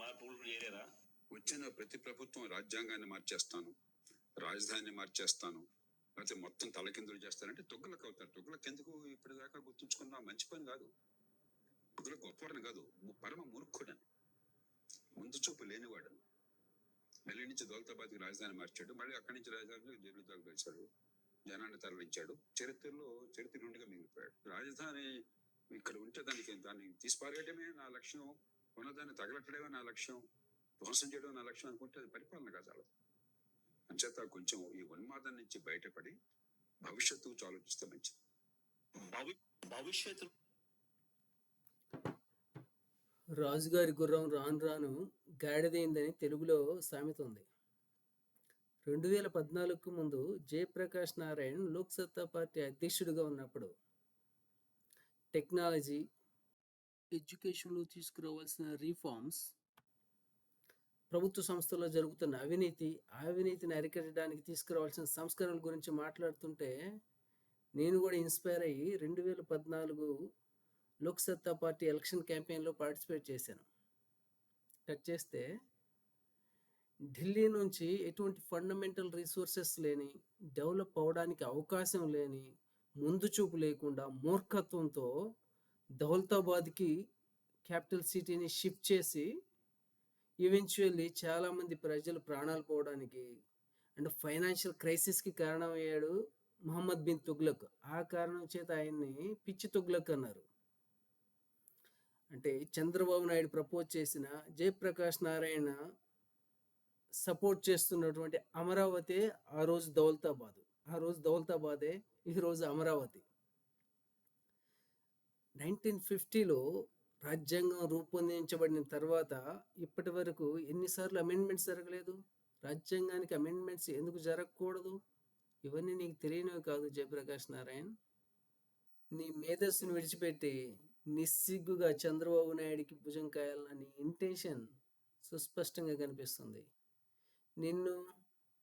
మార్పులు చేయలేరా? వచ్చిన ప్రతి ప్రభుత్వం రాజ్యాంగాన్ని మార్చేస్తాను, రాజధానిని మార్చేస్తాను, లేకపోతే మొత్తం తలకిందులు చేస్తానంటే తుగ్గలకు అవుతారు. తుగ్గలకు ఎందుకు ఇప్పటిదాకా గుర్తుంచుకున్నా మంచి పని కాదు. తుగ్గలకు గొప్పవాడని కాదు, పరమ మూర్ఖుడని, ముందు చూపు లేనివాడని. ఢిల్లీ నుంచి దౌలతాబాద్కి రాజధాని మార్చాడు, మళ్ళీ అక్కడి నుంచి రాజధాని ఢిల్లీ దాకా వేశాడు, జనాన్ని తరలించాడు. చరిత్ర నుండిగా మిగిలిపోయాడు. రాజధాని ఇక్కడ ఉంటే దాన్ని తీసిపారేయడమే నా లక్ష్యం, ఉన్నదాన్ని తగలట్టడమే నా లక్ష్యం, ధ్వంసం చేయడం నా లక్ష్యం అనుకుంటే అది పరిపాలన కాదు. అంచేత కొంచెం ఈ ఉన్మాదం నుంచి బయటపడి భవిష్యత్తు ఆలోచిస్తే మంచిది. భవిష్యత్తు రాజుగారి గుర్రం రాను రాను గాడిదైందని తెలుగులో సామెత ఉంది. 2014కు ముందు జయప్రకాష్ నారాయణ్ లోక్సత్తా పార్టీ అధ్యక్షుడిగా ఉన్నప్పుడు టెక్నాలజీ, ఎడ్యుకేషన్లో తీసుకురావాల్సిన రీఫార్మ్స్, ప్రభుత్వ సంస్థల్లో జరుగుతున్న అవినీతిని అరికట్టడానికి తీసుకురావాల్సిన సంస్కరణల గురించి మాట్లాడుతుంటే నేను కూడా ఇన్స్పైర్ అయ్యి 2014 లోక్సత్తా పార్టీ ఎలక్షన్ క్యాంపెయిన్లో పార్టిసిపేట్ చేశాను. టచ్ చేస్తే ఢిల్లీ నుంచి ఎటువంటి ఫండమెంటల్ రిసోర్సెస్ లేని, డెవలప్ అవడానికి అవకాశం లేని, ముందు చూపు లేకుండా మూర్ఖత్వంతో దౌలతాబాద్కి క్యాపిటల్ సిటీని షిఫ్ట్ చేసి ఈవెన్చువల్లీ చాలామంది ప్రజలు ప్రాణాలు పోవడానికి అండ్ ఫైనాన్షియల్ క్రైసిస్కి కారణమయ్యాడు మహమ్మద్ బిన్ తుగ్లక్. ఆ కారణం చేత ఆయన్ని పిచ్చి తుగ్లక్ అన్నారు. అంటే చంద్రబాబు నాయుడు ప్రపోజ్ చేసిన, జయప్రకాష్ నారాయణ సపోర్ట్ చేస్తున్నటువంటి అమరావతి ఆ రోజు దౌలతాబాదే ఈరోజు అమరావతి. 1950లో రాజ్యాంగం రూపొందించబడిన తర్వాత ఇప్పటి వరకు ఎన్నిసార్లు అమెండ్మెంట్స్ జరగలేదు? రాజ్యాంగానికి అమెండ్మెంట్స్ ఎందుకు జరగకూడదు? ఇవన్నీ నీకు తెలియనివి కాదు జయప్రకాష్ నారాయణ్. నీ మేధస్సును విడిచిపెట్టి నిస్సిగ్గుగా చంద్రబాబు నాయుడికి భుజం కాయాలన్న నీ ఇంటెన్షన్ సుస్పష్టంగా కనిపిస్తుంది. నిన్ను,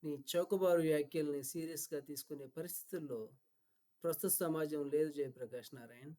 నీ చౌకబారు వ్యాఖ్యల్ని సీరియస్గా తీసుకునే పరిస్థితుల్లో ప్రస్తుత సమాజం లేదు జయప్రకాష్ నారాయణ్.